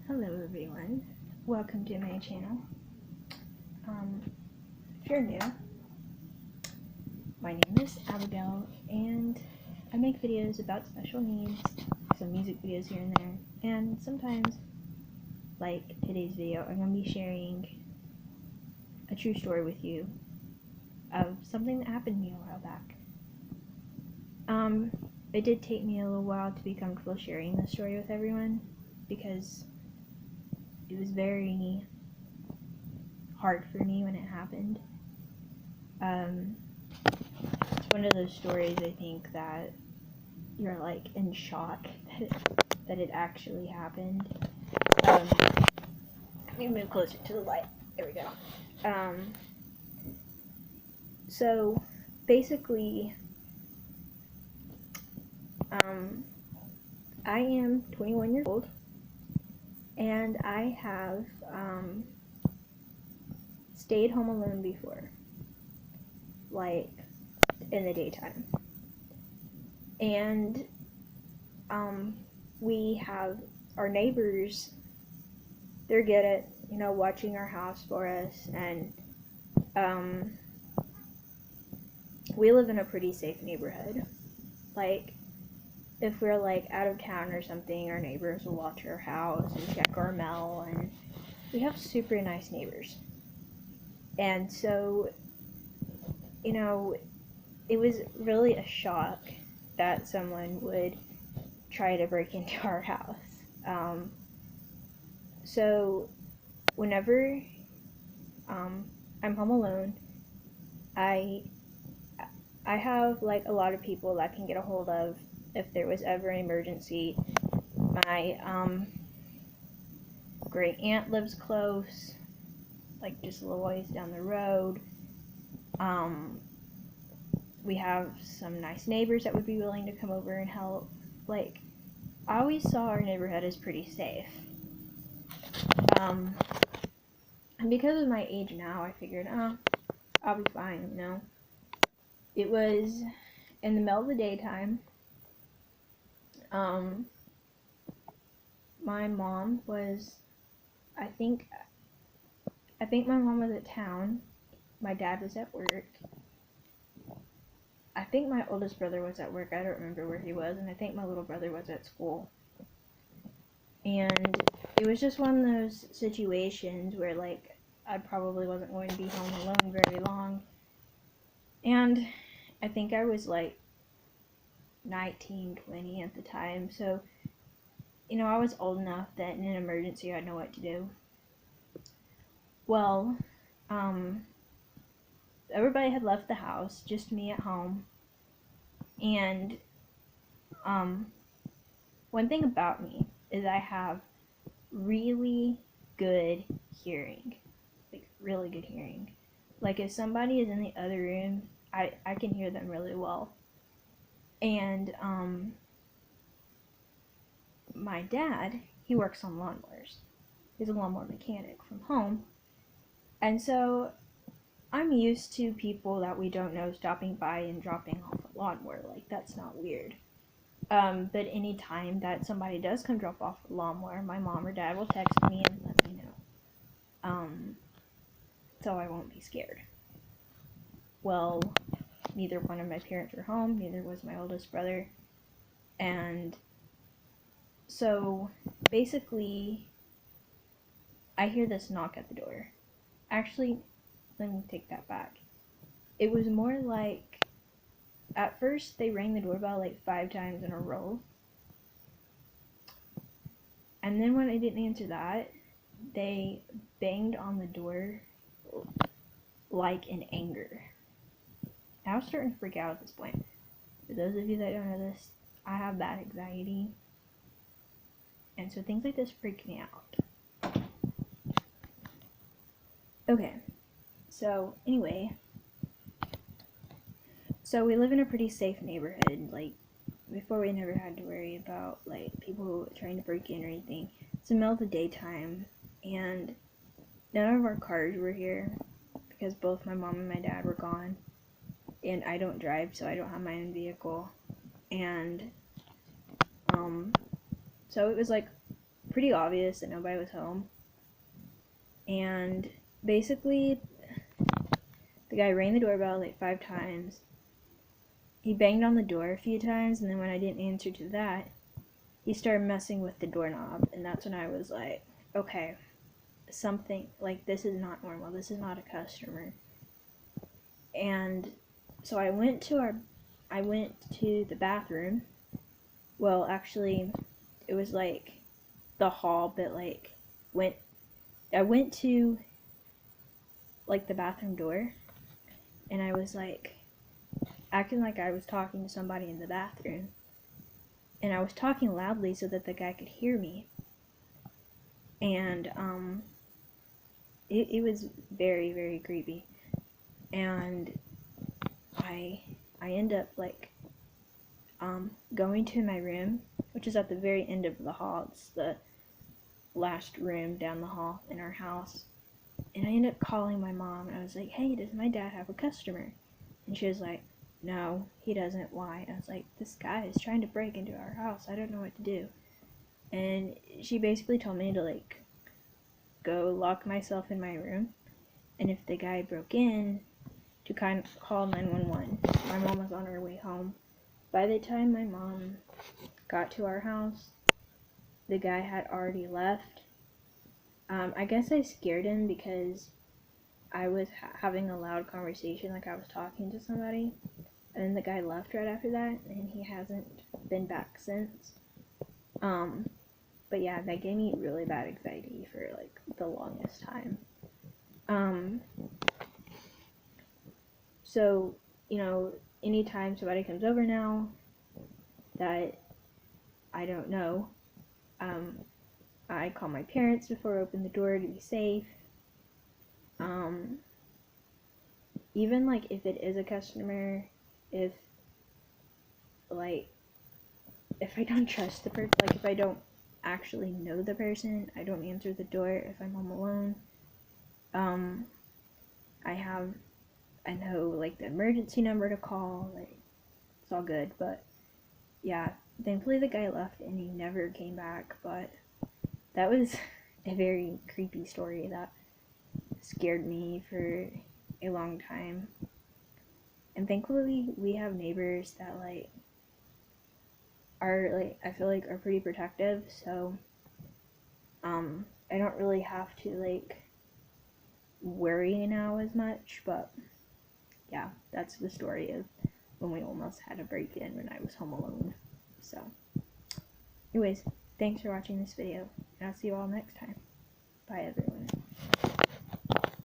Hello everyone, welcome to my channel. If you're new, my name is Abigail and I make videos about special needs, some music videos here and there, and sometimes, like today's video, I'm going to be sharing a true story with you of something that happened to me a while back. It did take me a little while to be comfortable sharing this story with everyone because it was very hard for me when it happened. It's one of those stories I think that you're like in shock that it actually happened. Let me move closer to the light. There we go. So basically, I am 21 years old, and I have stayed home alone before, like in the daytime. And we have our neighbors, they're good at, watching our house for us, and we live in a pretty safe neighborhood. Like, if we're like out of town or something, our neighbors will watch our house and check our mail, and we have super nice neighbors. And so, it was really a shock that someone would try to break into our house. So whenever I'm home alone, I have like a lot of people that I can get a hold of if there was ever an emergency. My great aunt lives close, like just a little ways down the road. We have some nice neighbors that would be willing to come over and help. Like, I always saw our neighborhood as pretty safe. And because of my age now, I figured, I'll be fine, It was in the middle of the daytime. My mom was, I think my mom was at town. My dad was at work. I think my oldest brother was at work. I don't remember where he was. And I think my little brother was at school. And it was just one of those situations where, like, I probably wasn't going to be home alone very long. And I think I was, like, 19, 20 at the time. So, I was old enough that in an emergency I'd know what to do. Well, everybody had left the house, just me at home. And one thing about me is I have really good hearing. Like, really good hearing. Like, if somebody is in the other room, I can hear them really well. And my dad, he works on lawnmowers. He's a lawnmower mechanic from home. And so I'm used to people that we don't know stopping by and dropping off a lawnmower. Like, that's not weird. But any time that somebody does come drop off a lawnmower, my mom or dad will text me and let me know. So I won't be scared. Well, neither one of my parents were home, neither was my oldest brother. And so basically, I hear this knock at the door. Actually, let me take that back. It was more like, at first they rang the doorbell like 5 times in a row. And then when I didn't answer that, they banged on the door like in anger. I was starting to freak out at this point. For those of you that don't know this, I have bad anxiety. And so things like this freak me out. Okay, so anyway, so we live in a pretty safe neighborhood. Like, before we never had to worry about like people trying to break in or anything. It's the middle of the daytime, and none of our cars were here because both my mom and my dad were gone, and I don't drive, so I don't have my own vehicle. And so it was like pretty obvious that nobody was home. And basically, the guy rang the doorbell like 5 times. He banged on the door a few times, and then when I didn't answer to that, he started messing with the doorknob, and that's when I was like, okay, something, like, this is not normal, this is not a customer. And so I went to the bathroom. Well, actually, it was like the hall, but like, I went to like the bathroom door, and I was like acting like I was talking to somebody in the bathroom, and I was talking loudly so that the guy could hear me. And it was very, very creepy. And I end up like going to my room, which is at the very end of the hall. It's the last room down the hall in our house. And I ended up calling my mom, and I was like, hey, does my dad have a customer? And she was like, no, he doesn't. Why? And I was like, this guy is trying to break into our house. I don't know what to do. And she basically told me to like go lock myself in my room, and if the guy broke in, to kind of call 911. My mom was on her way home. By the time my mom got to our house, the guy had already left. I guess I scared him because I was having a loud conversation, like I was talking to somebody, and then the guy left right after that, and he hasn't been back since. But yeah, that gave me really bad anxiety for like the longest time. So, you know, anytime somebody comes over now that I don't know, I call my parents before I open the door to be safe. Even like if it is a customer, if I don't trust the person, like if I don't actually know the person, I don't answer the door if I'm home alone. I know like the emergency number to call, like it's all good. But yeah, thankfully the guy left and he never came back, but that was a very creepy story that scared me for a long time. And thankfully we have neighbors that like are like, I feel like are pretty protective, so I don't really have to like worry now as much. But yeah, that's the story of when we almost had a break-in when I was home alone. So anyways, thanks for watching this video, and I'll see you all next time. Bye everyone.